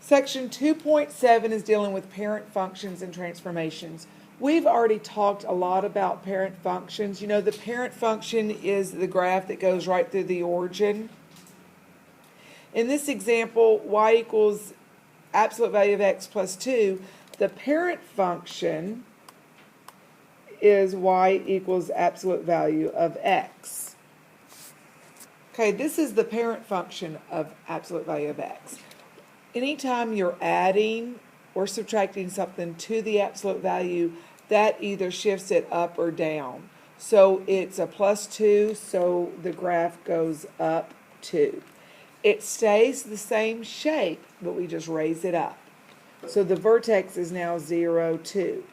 Section 2.7 is dealing with parent functions and transformations. We've already talked a lot about parent functions. You know, the parent function is the graph that goes right through the origin. In this example, y equals absolute value of x plus 2. The parent function is y equals absolute value of x. Okay, this is the parent function of absolute value of x. Anytime you're adding or subtracting something to the absolute value, that either shifts it up or down. So it's a plus 2, so the graph goes up 2. It stays the same shape, but we just raise it up. So the vertex is now 0, 2.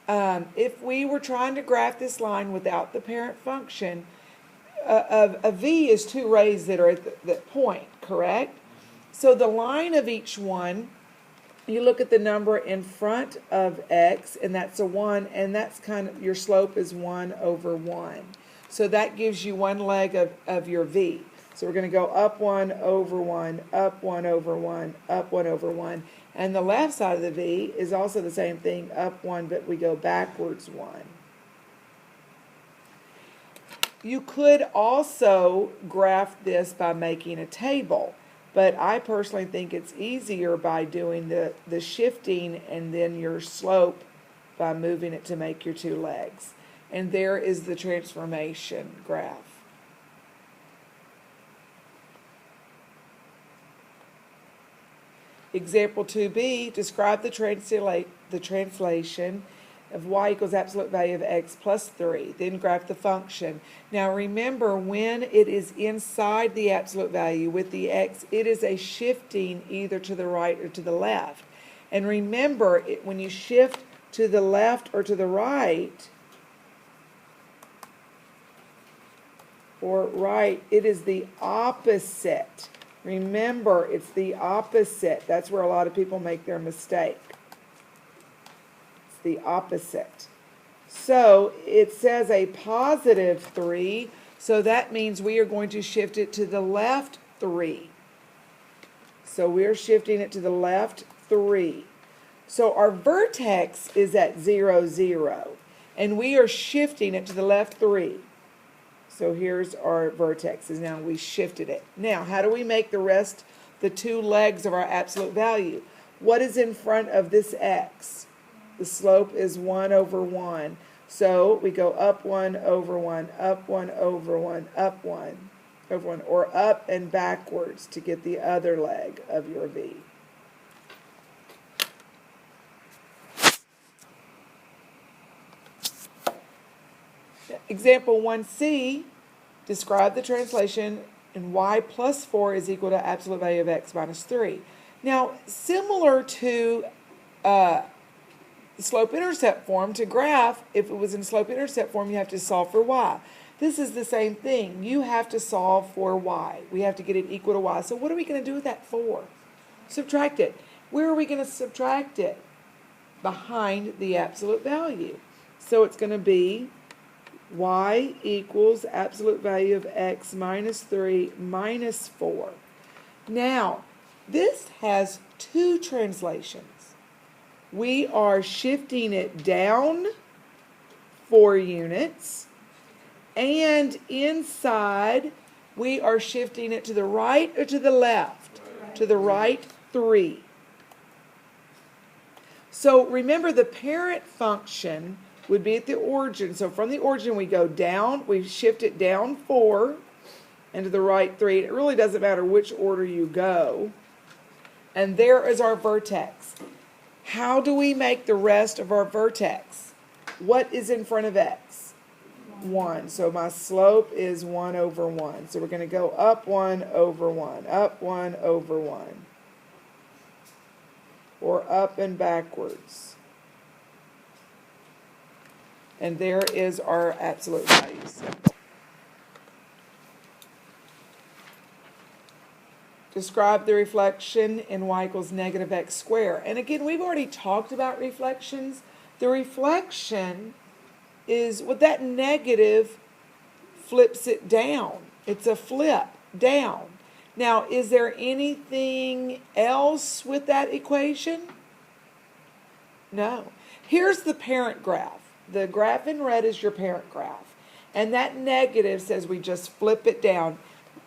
If we were trying to graph this line without the parent function, a v is two rays that are at that point, correct? So the line of each one, you look at the number in front of x, and that's a 1, and that's kind of, your slope is 1 over 1. So that gives you one leg of your v. So we're going to go up 1 over 1, up 1 over 1, up 1 over 1. And the left side of the v is also the same thing, up 1, but we go backwards 1. You could also graph this by making a table. But I personally think it's easier by doing the shifting and then your slope by moving it to make your two legs. And there is the transformation graph. Example 2b, describe the translation of y equals absolute value of x plus 3. Then graph the function. Now remember, when it is inside the absolute value with the x, it is a shifting either to the right or to the left. And remember, when you shift to the left or to the right, it is the opposite. Remember, it's the opposite. That's where a lot of people make their mistake. The opposite. So it says a positive 3, so that means we are going to shift it to the left 3. So we're shifting it to the left 3. So our vertex is at 0, 0, and we are shifting it to the left 3. So here's our vertex, and now we shifted it. Now, how do we make the rest, the two legs of our absolute value? What is in front of this x? The slope is 1 over 1. So we go up 1 over 1, up 1 over 1, up 1 over 1, or up and backwards to get the other leg of your v. Example 1c, describe the translation in y plus 4 is equal to absolute value of x minus 3. Now, similar to slope-intercept form, to graph, if it was in slope-intercept form, you have to solve for y. This is the same thing. You have to solve for y. We have to get it equal to y. So what are we going to do with that 4? Subtract it. Where are we going to subtract it? Behind the absolute value. So it's going to be y equals absolute value of x minus 3 minus 4. Now, this has two translations. We are shifting it down 4 units, and inside we are shifting it to the right or to the left? To the right 3. So remember, the parent function would be at the origin. So from the origin we go down, we shift it down 4 and to the right 3. It really doesn't matter which order you go. And there is our vertex. How do we make the rest of our vertex? What is in front of x? 1. So my slope is 1 over 1. So we're going to go up 1 over 1, up 1 over 1, or up and backwards. And there is our absolute value symbol. Describe the reflection in y equals negative x squared. And again, we've already talked about reflections. The reflection is, with that negative, flips it down. It's a flip down. Now, is there anything else with that equation? No. Here's the parent graph. The graph in red is your parent graph. And that negative says we just flip it down.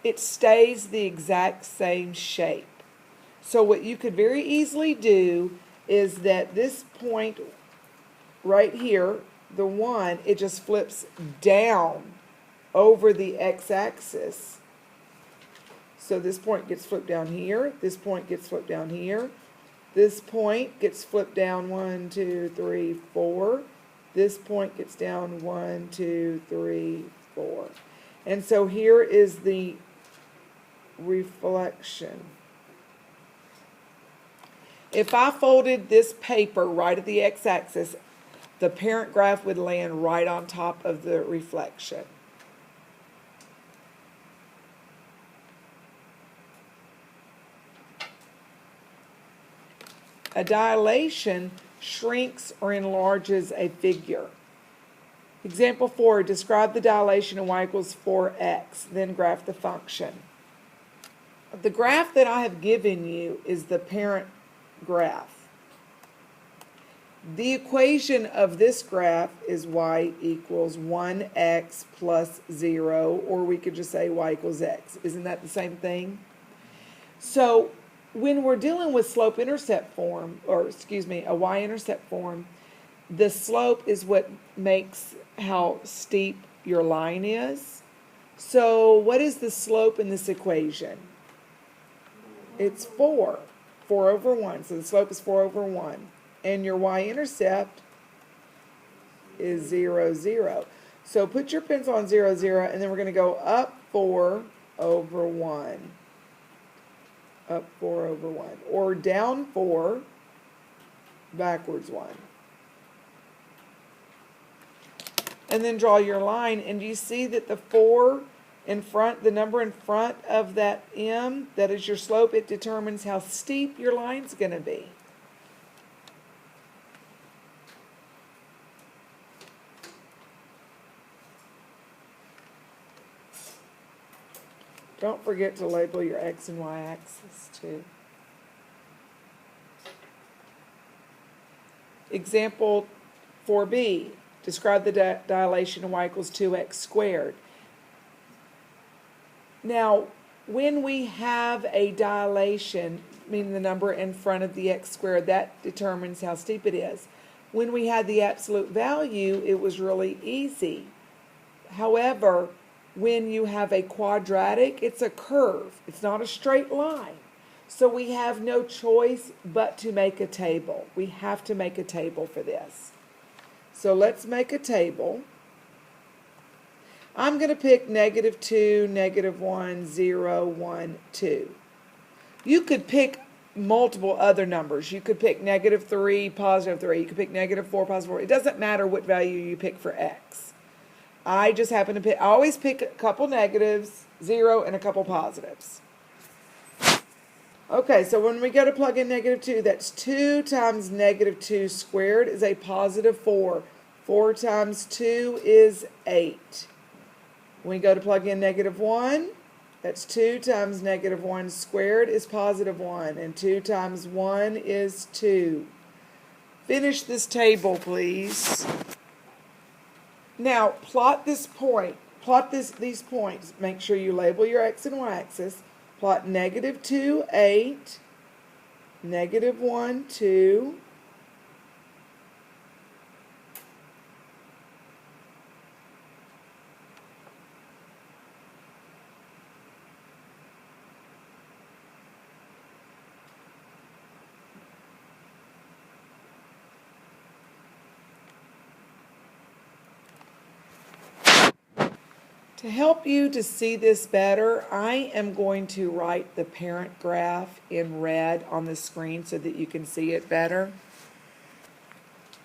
It stays the exact same shape. So what you could very easily do is that this point right here, the 1, it just flips down over the x-axis. So this point gets flipped down here. This point gets flipped down here. This point gets flipped down 1, 2, 3, 4. This point gets down 1, 2, 3, 4. And so here is the reflection. If I folded this paper right at the x-axis, the parent graph would land right on top of the reflection. A dilation shrinks or enlarges a figure. Example 4, describe the dilation of y equals 4x, then graph the function. The graph that I have given you is the parent graph. The equation of this graph is y equals 1x plus 0, or we could just say y equals x. Isn't that the same thing? So when we're dealing with slope-intercept form, or excuse me, a y-intercept form, the slope is what makes how steep your line is. So what is the slope in this equation? It's 4 over 1. So the slope is 4 over 1. And your y-intercept is 0, 0. So put your pencil on 0, 0, and then we're going to go up 4 over 1. Up 4 over 1. Or down 4, backwards 1. And then draw your line, and you see that the 4 in front, the number in front of that m, that is your slope, it determines how steep your line's going to be. Don't forget to label your x and y axis too. Example 4b, describe the dilation of y equals 2x squared. Now, when we have a dilation, meaning the number in front of the x squared, that determines how steep it is. When we had the absolute value, it was really easy. However, when you have a quadratic, it's a curve. It's not a straight line. So we have no choice but to make a table. We have to make a table for this. So let's make a table. I'm going to pick -2, -1, 0, 1, 2. You could pick multiple other numbers. You could pick -3, +3. You could pick -4, +4. It doesn't matter what value you pick for x. I just happen to pick, I always pick a couple negatives, 0, and a couple positives. Okay, so when we go to plug in -2, that's 2 times -2 squared is a +4. 4 times 2 is 8. When we go to plug in -1, that's 2 times -1 squared is +1, and 2 times 1 is 2. Finish this table, please. Now, plot this point. Plot these points. Make sure you label your x and y axis. Plot -2, 8, -1, 2, To help you to see this better, I am going to write the parent graph in red on the screen so that you can see it better.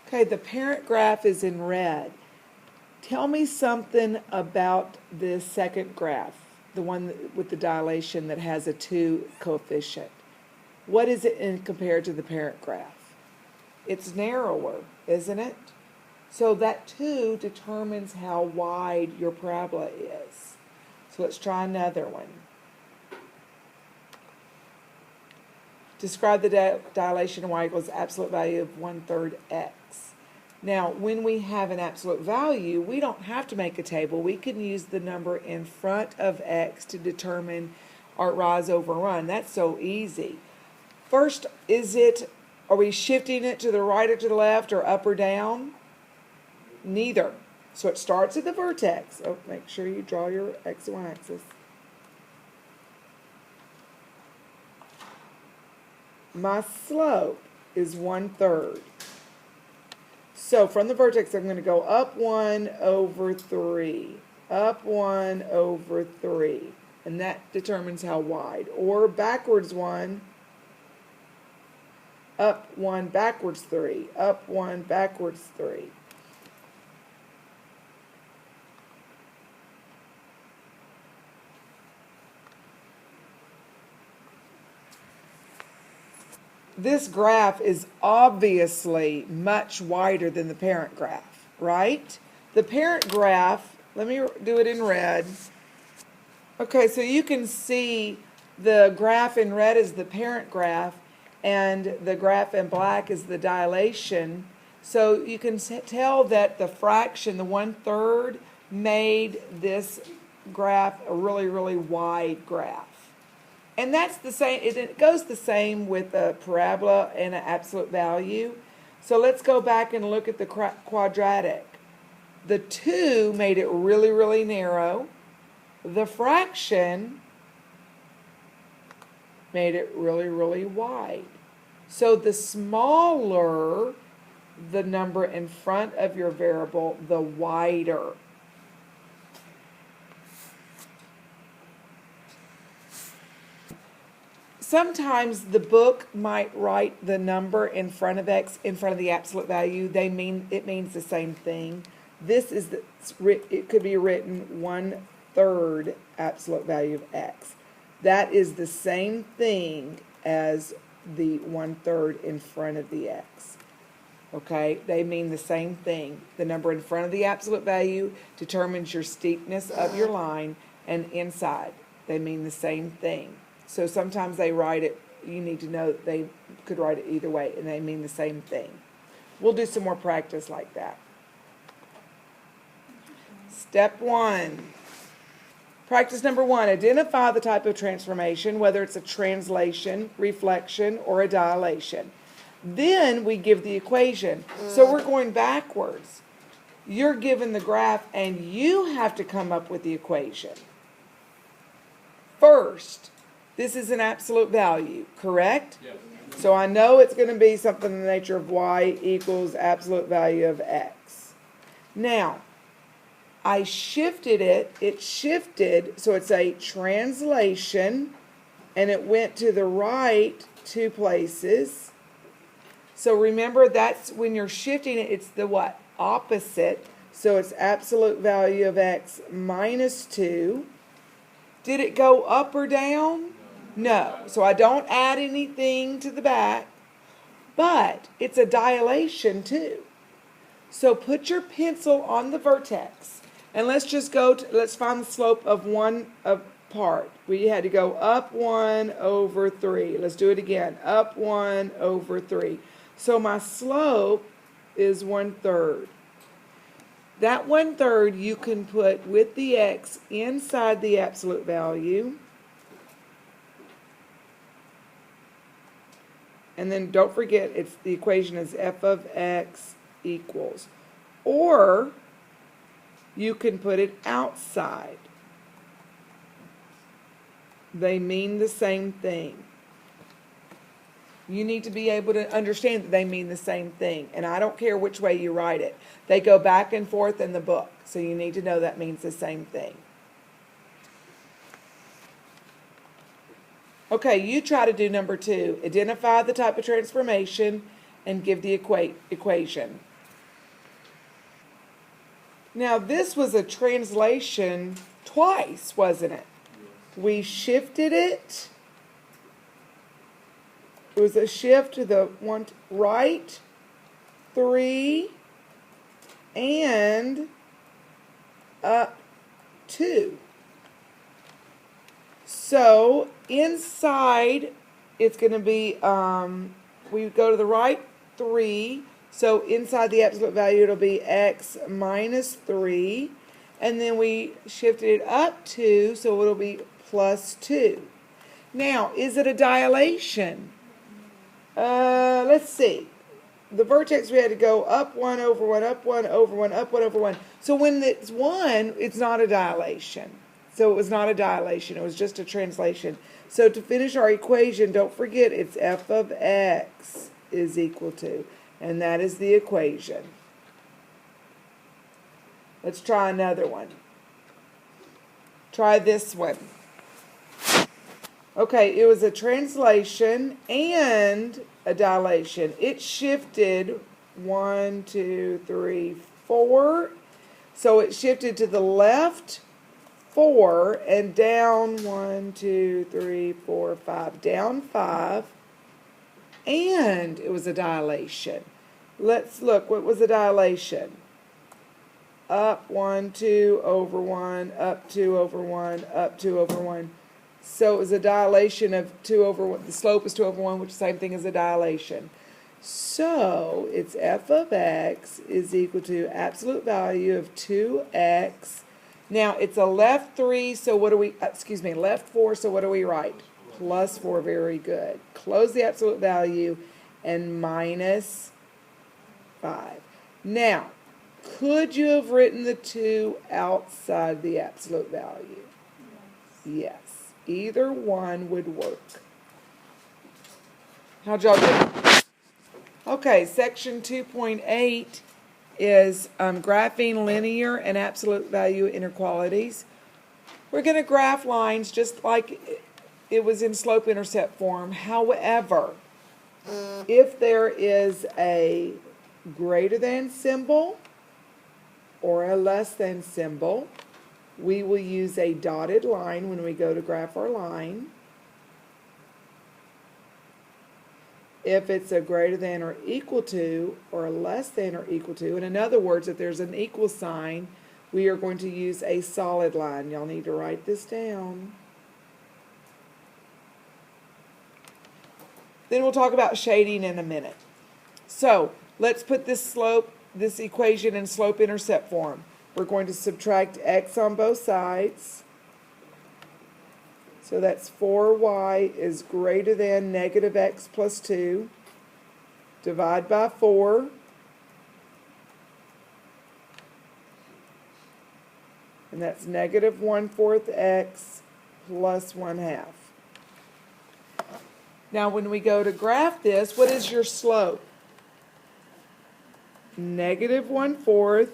Okay, the parent graph is in red. Tell me something about this second graph, the one with the dilation that has a 2 coefficient. What is it compared to the parent graph? It's narrower, isn't it? So that 2 determines how wide your parabola is. So let's try another one. Describe the dilation of y equals absolute value of 1/3 x. Now, when we have an absolute value, we don't have to make a table. We can use the number in front of x to determine our rise over run. That's so easy. First, are we shifting it to the right or to the left or up or down? Neither. So it starts at the vertex. Oh, make sure you draw your x and y axis. My slope is 1/3. So from the vertex, I'm going to go up 1/3, up 1/3, and that determines how wide. Or backwards 1, up 1, backwards 3, up 1, backwards 3. This graph is obviously much wider than the parent graph, right? The parent graph, let me do it in red. Okay, so you can see the graph in red is the parent graph, and the graph in black is the dilation. So you can tell that the fraction, the 1/3, made this graph a really, really wide graph. And that's the same, it goes the same with a parabola and an absolute value. So let's go back and look at the quadratic. The 2 made it really, really narrow. The fraction made it really, really wide. So the smaller the number in front of your variable, the wider. Sometimes the book might write the number in front of x, in front of the absolute value. It means the same thing. It could be written 1/3 absolute value of x. That is the same thing as the 1/3 in front of the x. Okay, they mean the same thing. The number in front of the absolute value determines your steepness of your line, and inside they mean the same thing. So sometimes they write it, you need to know that they could write it either way, and they mean the same thing. We'll do some more practice like that. Step 1. Practice number 1, identify the type of transformation, whether it's a translation, reflection, or a dilation. Then we give the equation. So we're going backwards. You're given the graph, and you have to come up with the equation. First, this is an absolute value, correct? Yes. So I know it's going to be something in the nature of y equals absolute value of x. Now, I shifted it shifted, so it's a translation, and it went to the right 2 places. So remember, that's when you're shifting it, it's the what? Opposite. So it's absolute value of x minus 2. Did it go up or down? No. So I don't add anything to the back, but it's a dilation too. So put your pencil on the vertex, and let's just let's find the slope of one part. We had to go up 1/3. Let's do it again. Up 1/3. So my slope is 1/3. That 1/3 you can put with the x inside the absolute value. And then don't forget, the equation is f of x equals. Or you can put it outside. They mean the same thing. You need to be able to understand that they mean the same thing. And I don't care which way you write it. They go back and forth in the book. So you need to know that means the same thing. Okay, you try to do number 2. Identify the type of transformation and give the equation. Now, this was a translation twice, wasn't it? We shifted it. It was a shift to the right 3 and up 2. So inside it's going to be, we go to the right 3, so inside the absolute value it'll be x minus 3, and then we shifted it up 2, so it'll be plus 2. Now, is it a dilation? Let's see. The vertex, we had to go up 1 over 1, up 1 over 1, up 1 over 1. So when it's 1, it's not a dilation. So it was not a dilation. It was just a translation. So to finish our equation, don't forget it's f of x is equal to. And that is the equation. Let's try another one. Try this one. Okay, it was a translation and a dilation. It shifted 1, 2, 3, 4. So it shifted to the left 4 and down 1, 2, 3, 4, 5. Down 5. And it was a dilation. Let's look. What was a dilation? Up 1, 2 over 1, up 2 over 1, up 2 over 1. So it was a dilation of 2 over 1. The slope is 2 over 1, which is the same thing as a dilation. So it's f of x is equal to absolute value of 2x. Now it's a left 3, so what do we, left 4, so what do we write? Plus 4, very good. Close the absolute value and minus 5. Now, could you have written the 2 outside the absolute value? Yes. Either one would work. How'd y'all do? Okay, section 2.8 is graphing linear and absolute value inequalities. We're going to graph lines just like it was in slope-intercept form. However, if there is a greater than symbol or a less than symbol, we will use a dotted line when we go to graph our line. If it's a greater than or equal to or a less than or equal to, and in other words, if there's an equal sign, we are going to use a solid line. Y'all need to write this down. Then we'll talk about shading in a minute. So let's put this equation in slope-intercept form. We're going to subtract x on both sides. So that's 4y is greater than negative x plus 2. Divide by 4. And that's negative 1/4 x plus 1/2. Now when we go to graph this, what is your slope? Negative 1/4.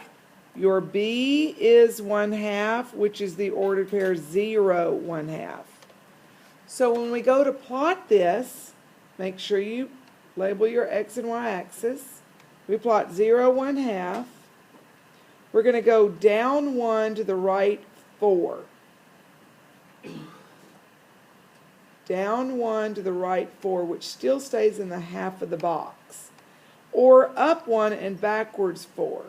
Your b is 1/2, which is the ordered pair 0, 1/2. So when we go to plot this, make sure you label your x and y axis. We plot 0, 1/2. We're going to go down 1 to the right 4. Down 1 to the right 4, which still stays in the half of the box. Or up 1 and backwards 4.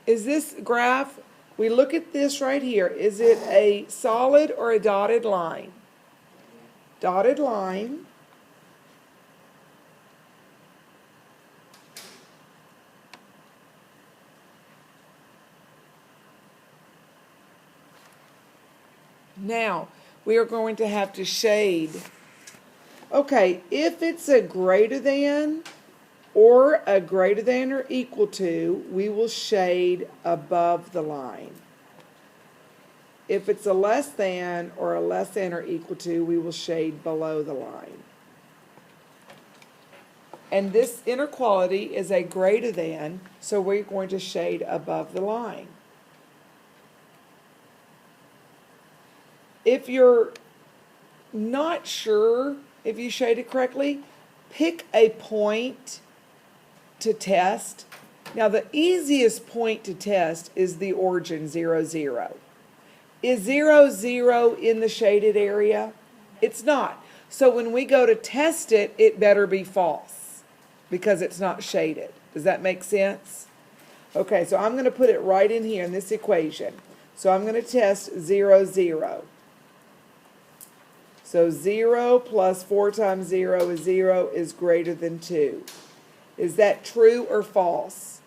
Is this graph, we look at this right here, is it a solid or a dotted line? Dotted line. Now, we are going to have to shade. Okay, if it's a greater than or a greater than or equal to, we will shade above the line. If it's a less than or a less than or equal to, we will shade below the line. And this inequality is a greater than, so we're going to shade above the line. If you're not sure if you shaded correctly, pick a point to test. Now the easiest point to test is the origin 0, 0. Is 0, 0 in the shaded area? It's not. So when we go to test it, it better be false because it's not shaded. Does that make sense? Okay, so I'm going to put it right in here in this equation. So I'm going to test 0, 0. So 0 plus 4 times 0 is greater than 2. Is that true or false?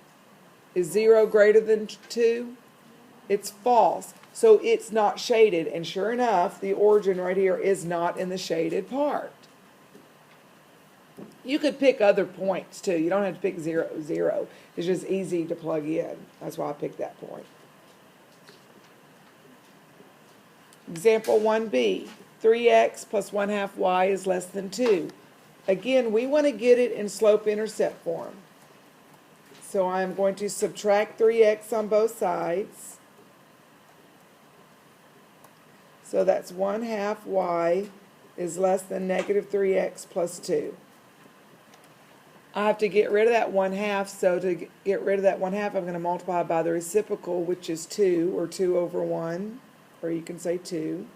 Is 0 greater than 2? It's false. So it's not shaded. And sure enough, the origin right here is not in the shaded part. You could pick other points too. You don't have to pick 0, 0. It's just easy to plug in. That's why I picked that point. Example 1b. 3x plus 1/2 y is less than 2. Again, we want to get it in slope-intercept form. So I'm going to subtract 3x on both sides. So that's 1/2 y is less than negative 3x plus 2. I have to get rid of that 1/2, so to get rid of that 1/2, I'm going to multiply by the reciprocal, which is 2, or 2 over 1, or you can say 2.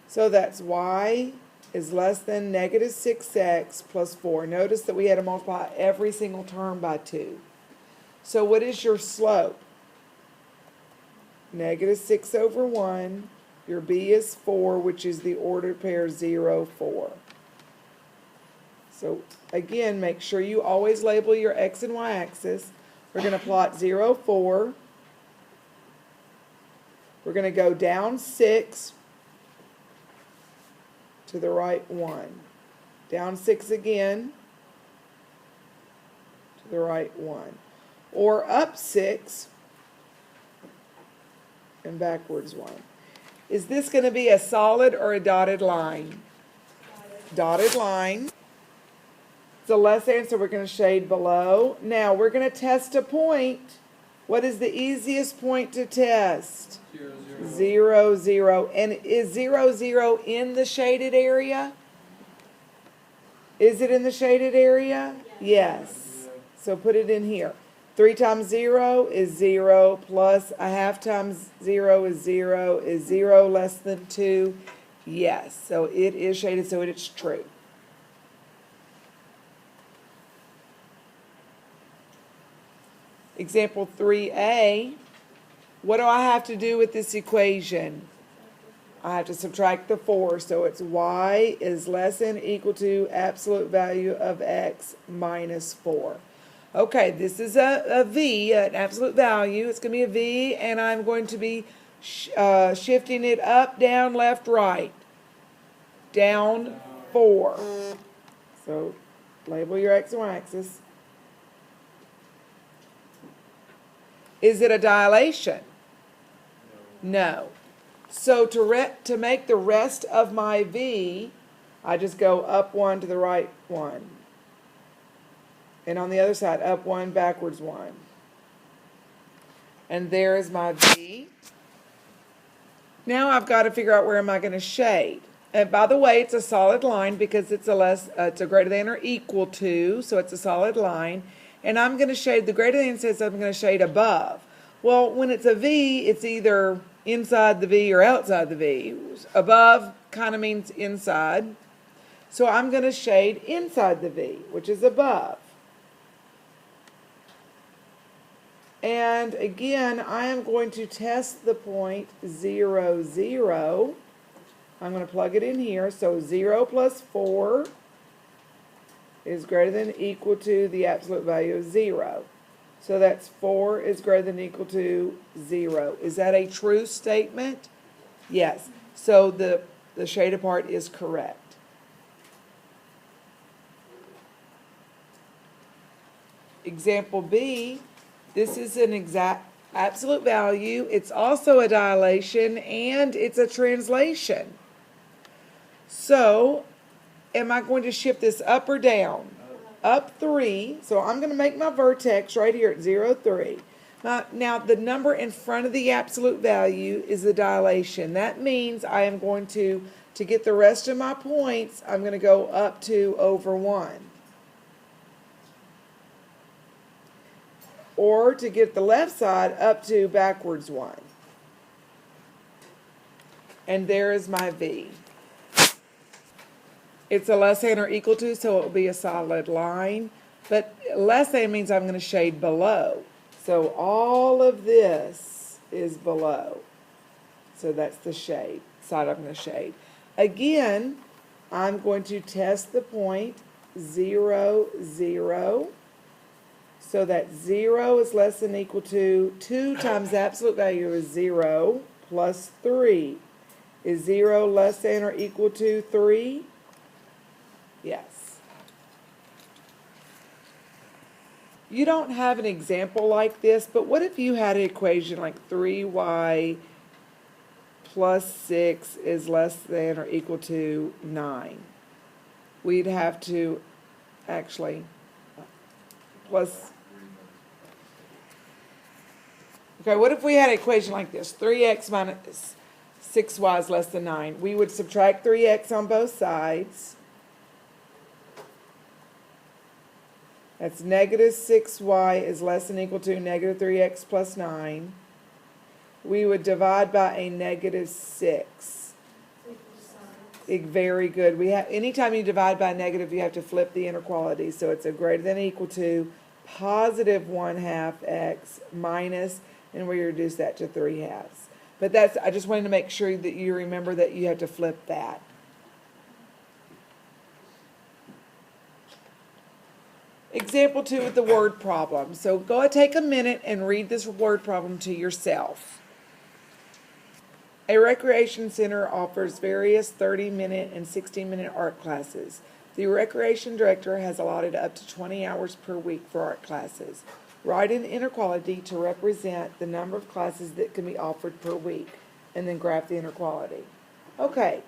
So that's y is less than negative 6x plus 4. Notice that we had to multiply every single term by 2. So what is your slope? Negative 6 over 1. Your b is 4, which is the ordered pair 0, 4. So again, make sure you always label your x and y axis. We're going to plot 0, 4. We're going to go down 6 to the right 1. Down 6 again to the right 1. Or up 6 and backwards 1. Is this going to be a solid or a dotted line? Dotted line. The less answer we're going to shade below. Now we're going to test a point. What is the easiest point to test? 0, 0, 0. 0. And is 0, 0 in the shaded area? Is it in the shaded area? Yes. So put it in here. 3 times 0 is 0, plus 1/2 times 0 is 0. Is 0 less than 2? Yes. So it is shaded, so it is true. Example 3a, what do I have to do with this equation? I have to subtract the 4, so it's y is less than or equal to absolute value of x minus 4. Okay, this is a v, an absolute value. It's going to be a v, and I'm going to be shifting it up, down, left, right. Down 4. So label your x and y axis. Is it a dilation? No. So to make the rest of my v, I just go up 1 to the right 1. And on the other side, up 1, backwards 1. And there is my v. Now I've got to figure out where am I going to shade. And by the way, it's a solid line because it's a greater than or equal to, so it's a solid line. And I'm going to shade, the greater than says I'm going to shade above. Well, when it's a V, it's either inside the V or outside the V. Above kind of means inside. So I'm going to shade inside the V, which is above. And again, I am going to test the point 0, 0. I'm going to plug it in here. So 0 plus 4 is greater than or equal to the absolute value of 0. So that's 4 is greater than or equal to 0. Is that a true statement? Yes. So the shaded part is correct. Example B, this is an exact absolute value. It's also a dilation and it's a translation. So am I going to shift this up or down? Up 3. So I'm going to make my vertex right here at 0, 3. Now the number in front of the absolute value is the dilation. That means I am going to get the rest of my points, I'm going to go up 2 over 1. Or to get the left side, up 2 backwards 1. And there is my V. It's a less than or equal to, so it will be a solid line. But less than means I'm going to shade below. So all of this is below. So that's the shade, side I'm going to shade. Again, I'm going to test the point 0, 0. So that 0 is less than or equal to 2 times the absolute value is 0 plus 3. Is 0 less than or equal to 3? Yes. You don't have an example like this, but what if you had an equation like 3y plus 6 is less than or equal to 9? We'd have to actually plus. Okay, what if we had an equation like this? 3x minus 6y is less than 9. We would subtract 3x on both sides. That's negative 6y is less than or equal to negative 3x plus 9. We would divide by a negative 6. Very good. Anytime you divide by a negative, you have to flip the inequality. So it's a greater than or equal to positive 1/2 x minus, and we reduce that to 3/2. But I just wanted to make sure that you remember that you have to flip that. Example 2 with the word problem. So go ahead, take a minute and read this word problem to yourself. A recreation center offers various 30-minute and 60-minute art classes. The recreation director has allotted up to 20 hours per week for art classes. Write an inequality to represent the number of classes that can be offered per week, and then graph the inequality. Okay.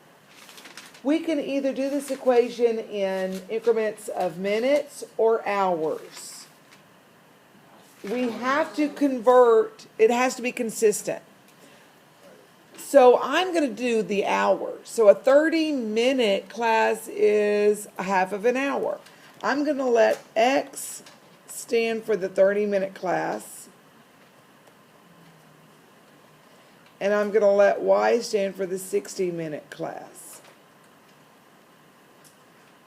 We can either do this equation in increments of minutes or hours. We have to convert, it has to be consistent. So I'm going to do the hours. So a 30-minute class is a half of an hour. I'm going to let X stand for the 30-minute class. And I'm going to let Y stand for the 60-minute class.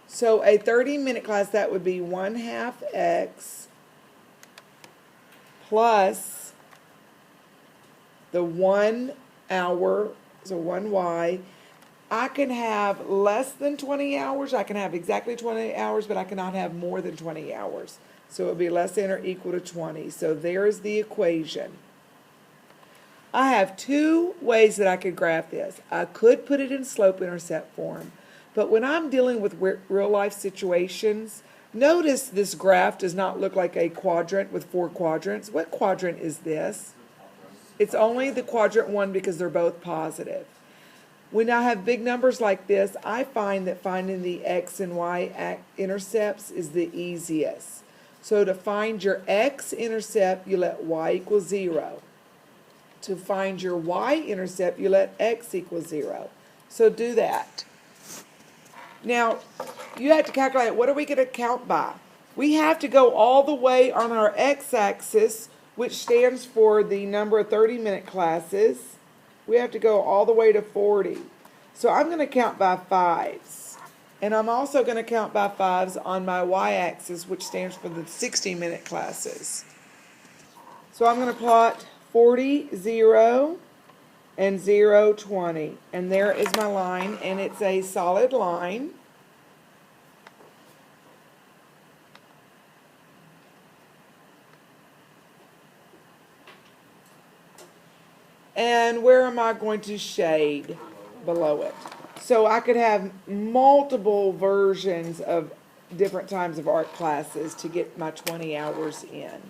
So a 30-minute class, that would be 1/2 X plus the 1 hour, so 1Y. I can have less than 20 hours. I can have exactly 20 hours, but I cannot have more than 20 hours. So it would be less than or equal to 20. So there is the equation. I have 2 ways that I could graph this. I could put it in slope-intercept form. But when I'm dealing with real-life situations, notice this graph does not look like a quadrant with 4 quadrants. What quadrant is this? It's only the quadrant 1 because they're both positive. When I have big numbers like this, I find that finding the x and y intercepts is the easiest. So to find your x-intercept, you let y equal 0. To find your y-intercept, you let x equal 0. So do that. Now, you have to calculate, what are we going to count by? We have to go all the way on our x-axis, which stands for the number of 30-minute classes. We have to go all the way to 40. So I'm going to count by 5s. And I'm also going to count by 5s on my y-axis, which stands for the 60-minute classes. So I'm going to plot 40, 0, and 0, 20. And there is my line, and it's a solid line. And where am I going to shade below it? So I could have multiple versions of different times of art classes to get my 20 hours in.